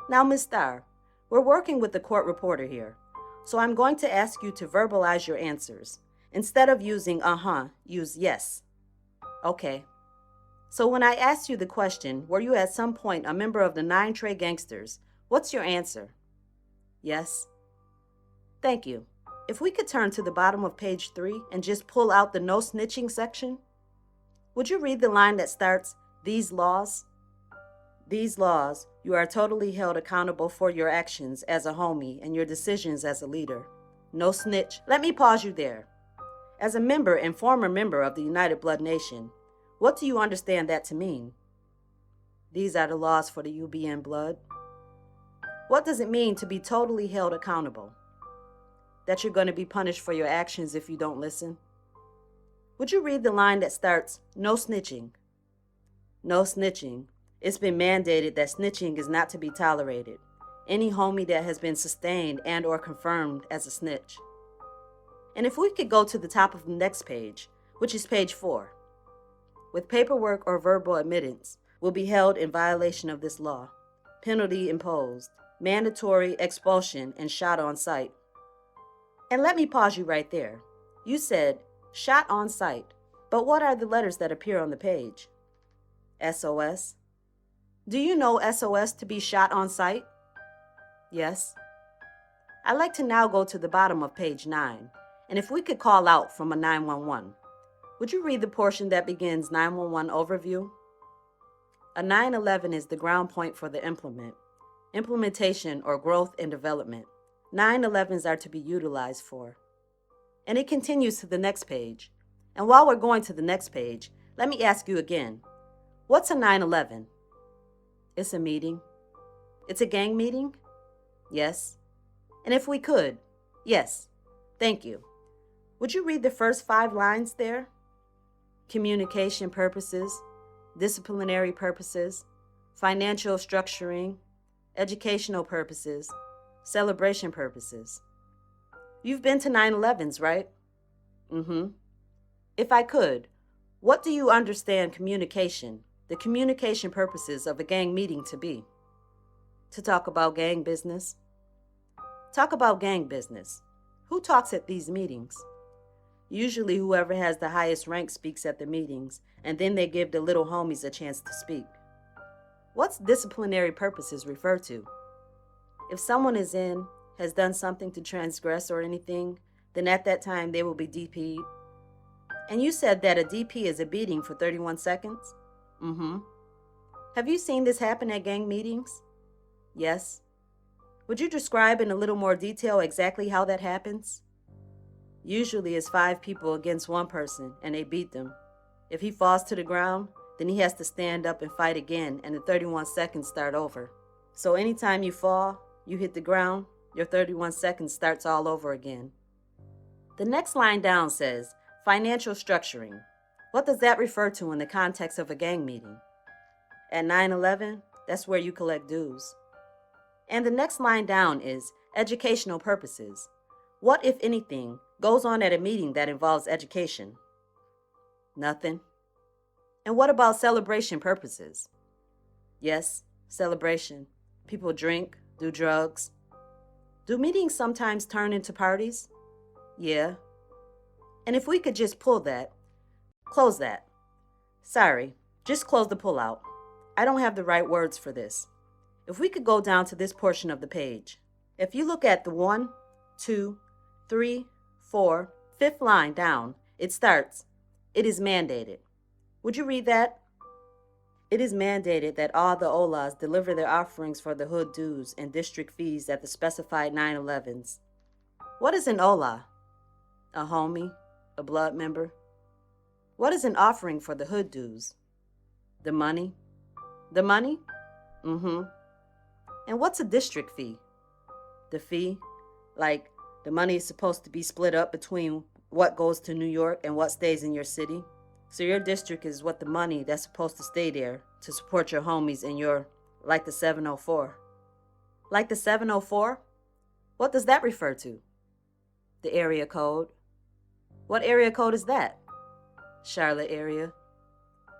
Now, Ms. Starr, we're working with the court reporter here, so I'm going to ask you to verbalize your answers. Instead of using use yes. Okay. So when I asked you the question, were you at some point a member of the 9 Trey gangsters? What's your answer? Yes. Thank you. If we could turn to the bottom of page 3 and just pull out the no snitching section, would you read the line that starts, "These laws"? These laws, you are totally held accountable for your actions as a homie and your decisions as a leader. No snitch. Let me pause you there. As a member and former member of the United Blood Nation, what do you understand that to mean? These are the laws for the UBN blood. What does it mean to be totally held accountable? That you're going to be punished for your actions if you don't listen? Would you read the line that starts, "No snitching"? No snitching. It's been mandated that snitching is not to be tolerated. Any homie that has been sustained and or confirmed as a snitch. And if we could go to the top of the next page, which is page 4. With paperwork or verbal admittance will be held in violation of this law. Penalty imposed. Mandatory expulsion and shot on sight. And let me pause you right there. You said, shot on sight, but what are the letters that appear on the page? SOS. Do you know SOS to be shot on sight? Yes. I'd like to now go to the bottom of page 9, and if we could call out from a 911, would you read the portion that begins 911 overview? A 911 is the ground point for the implementation or growth and development. 911s are to be utilized for. And it continues to the next page. And while we're going to the next page, let me ask you again, what's a 911? It's a meeting. It's a gang meeting? Yes. And if we could, yes. Thank you. Would you read the first 5 lines there? Communication purposes, disciplinary purposes, financial structuring, educational purposes, celebration purposes. You've been to 9/11s, right? If I could, what do you understand communication, the communication purposes of a gang meeting to be? To talk about gang business? Talk about gang business. Who talks at these meetings? Usually whoever has the highest rank speaks at the meetings, and then they give the little homies a chance to speak. What's disciplinary purposes refer to? If someone has done something to transgress or anything, then at that time they will be DP'd. And you said that a DP is a beating for 31 seconds? Have you seen this happen at gang meetings? Yes. Would you describe in a little more detail exactly how that happens? Usually it's 5 people against 1 person, and they beat them. If he falls to the ground, then he has to stand up and fight again, and the 31 seconds start over. So anytime you fall, you hit the ground, your 31 seconds starts all over again. The next line down says, financial structuring. What does that refer to in the context of a gang meeting? At 9/11, that's where you collect dues. And the next line down is educational purposes. What, if anything, goes on at a meeting that involves education? Nothing. And what about celebration purposes? Yes, celebration. People drink, do drugs. Do meetings sometimes turn into parties? Yeah. And if we could just pull that, close that. Sorry, just close the pullout. I don't have the right words for this. If we could go down to this portion of the page. If you look at the 1, 2, 3, 4, 5th line down, it starts, it is mandated. Would you read that? It is mandated that all the Olas deliver their offerings for the hood dues and district fees at the specified 9/11s. What is an Ola? A homie? A blood member? What is an offering for the hood dues? The money? The money? And what's a district fee? The fee? Like, the money is supposed to be split up between what goes to New York and what stays in your city. So your district is what the money that's supposed to stay there to support your homies in your, like the 704. Like the 704? What does that refer to? The area code. What area code is that? Charlotte area.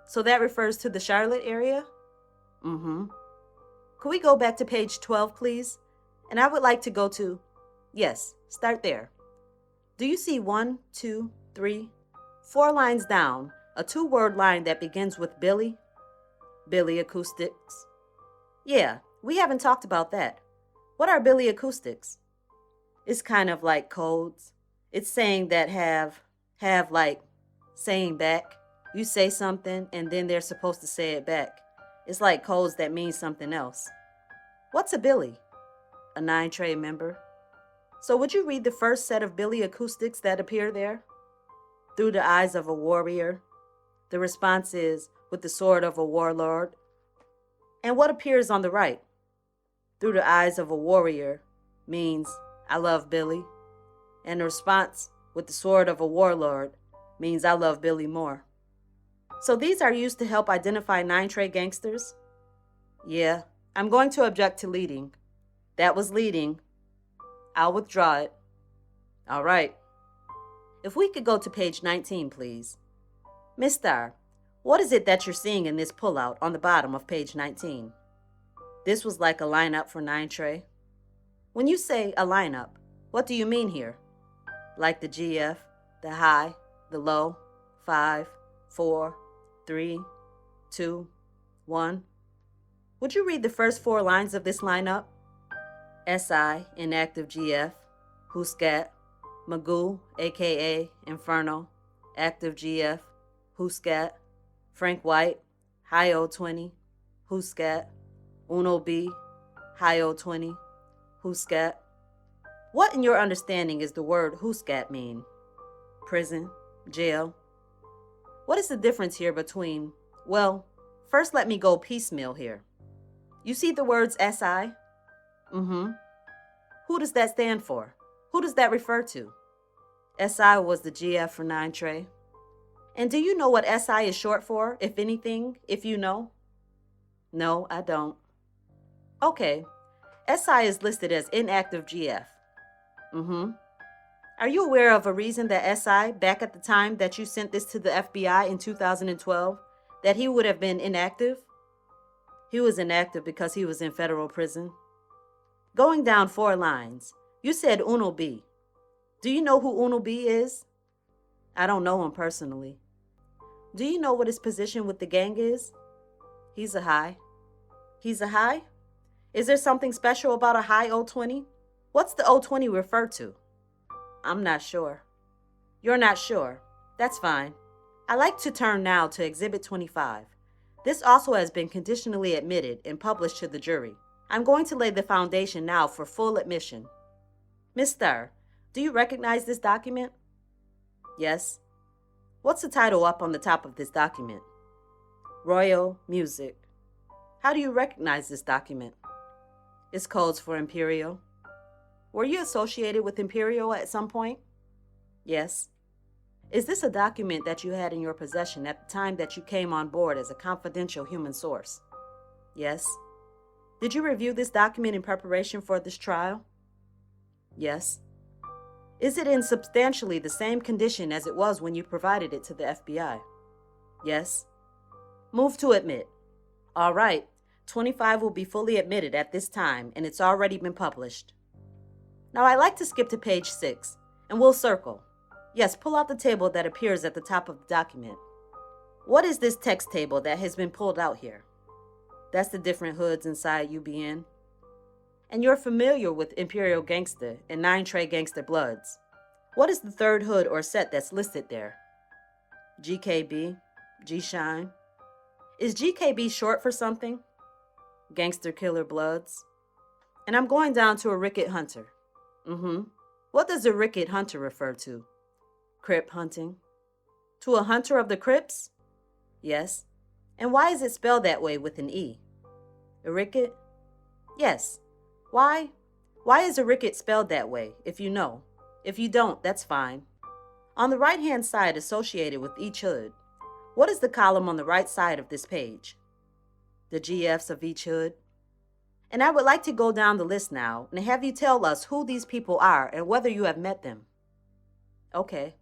So that refers to the Charlotte area? Could we go back to page 12, please? And I would like to go to, yes, start there. Do you see 1, 2, 3, 4 lines down, a 2-word line that begins with Billy? Billy acoustics. Yeah, we haven't talked about that. What are Billy acoustics? It's kind of like codes. It's saying that have like saying back. You say something and then they're supposed to say it back. It's like codes that mean something else. What's a Billy? A 9 Trey member. So would you read the first set of Billy acoustics that appear there? Through the eyes of a warrior. The response is, with the sword of a warlord. And what appears on the right? Through the eyes of a warrior means, I love Billy. And the response, with the sword of a warlord, means I love Billy more. So these are used to help identify 9 Trey gangsters? Yeah, I'm going to object to leading. That was leading. I'll withdraw it. All right. If we could go to page 19, please. Miss Star, what is it that you're seeing in this pullout on the bottom of page 19? This was like a lineup for 9 Trey. When you say a lineup, what do you mean here? Like the GF, the high, the low, 5, 4, 3, 2, 1. Would you read the first 4 lines of this lineup? SI, inactive GF, Whooscat, Magoo, aka Inferno, active GF, Whooscat, Frank White, high 020, Whooscat, Uno B, high 020, Whooscat. What in your understanding is the word Whooscat mean? Prison, jail. What is the difference here between, well, first let me go piecemeal here. You see the words SI? Mm-hmm. Who does that stand for? Who does that refer to? SI was the GF for 9 Trey. And do you know what SI is short for, if anything, if you know? No, I don't. Okay. SI is listed as inactive GF. Mm-hmm. Are you aware of a reason that SI, back at the time that you sent this to the FBI in 2012, that he would have been inactive? He was inactive because he was in federal prison. Going down 4 lines, you said Uno B. Do you know who Uno B is? I don't know him personally. Do you know what his position with the gang is? He's a high. He's a high? Is there something special about a high 020? What's the 020 refer to? I'm not sure. You're not sure. That's fine. I'd like to turn now to Exhibit 25. This also has been conditionally admitted and published to the jury. I'm going to lay the foundation now for full admission. Miss Starr, do you recognize this document? Yes. What's the title up on the top of this document? Royal Music. How do you recognize this document? It's codes for Imperial. Were you associated with Imperial at some point? Yes. Is this a document that you had in your possession at the time that you came on board as a confidential human source? Yes. Did you review this document in preparation for this trial? Yes. Is it in substantially the same condition as it was when you provided it to the FBI? Yes. Move to admit. All right. 25 will be fully admitted at this time, and it's already been published. Now I'd like to skip to page 6, and we'll circle. Yes, pull out the table that appears at the top of the document. What is this text table that has been pulled out here? That's the different hoods inside UBN. And you're familiar with Imperial Gangster and 9 Trey Gangster Bloods. What is the third hood or set that's listed there? GKB, G-Shine. Is GKB short for something? Gangster Killer Bloods. And I'm going down to a Ricket Hunter. What does a Ricket Hunter refer to? Crip hunting. To a hunter of the Crips? Yes. And why is it spelled that way with an E? A Ricket? Yes. Why? Why is a Ricket spelled that way, if you know? If you don't, that's fine. On the right-hand side associated with each hood, what is the column on the right side of this page? The GFs of each hood. And I would like to go down the list now and have you tell us who these people are and whether you have met them. Okay.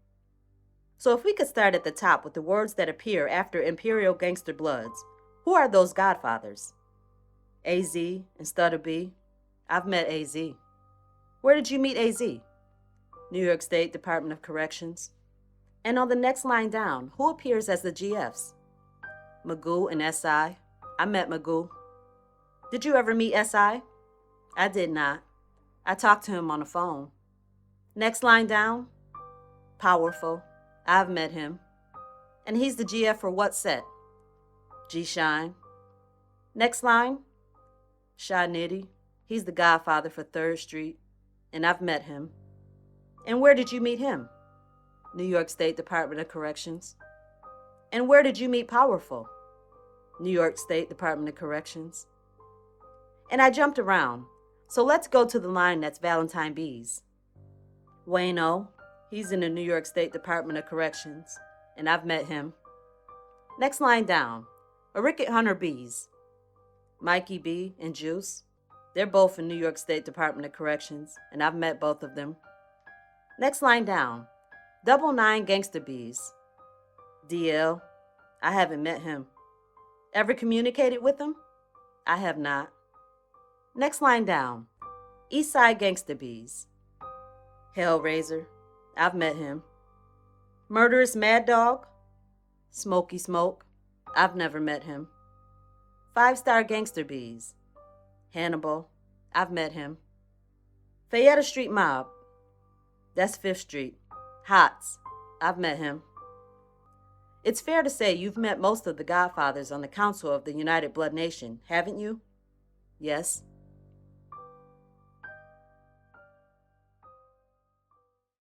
So if we could start at the top with the words that appear after Imperial Gangster Bloods, who are those Godfathers? AZ instead of B. I've met AZ. Where did you meet AZ? New York State Department of Corrections. And on the next line down, who appears as the GFs? Magoo and SI. I met Magoo. Did you ever meet SI? I did not. I talked to him on the phone. Next line down, Powerful. I've met him. And he's the GF for what set? G-Shine. Next line, Shy Nitty. He's the Godfather for 3rd Street, and I've met him. And where did you meet him? New York State Department of Corrections. And where did you meet Powerful? New York State Department of Corrections. And I jumped around, so let's go to the line that's Valentine B's. Wayno, he's in the New York State Department of Corrections, and I've met him. Next line down, Ricket Hunter B's. Mikey B and Juice, they're both in New York State Department of Corrections, and I've met both of them. Next line down, 99 Gangster B's. DL, I haven't met him. Ever communicated with him? I have not. Next line down, Eastside Gangster B's. Hellraiser, I've met him. Murderous Mad Dog, Smokey Smoke, I've never met him. 5-Star Gangster B's. Hannibal, I've met him. Fayetta Street Mob, that's 5th Street. Hots, I've met him. It's fair to say you've met most of the Godfathers on the Council of the United Blood Nation, haven't you? Yes.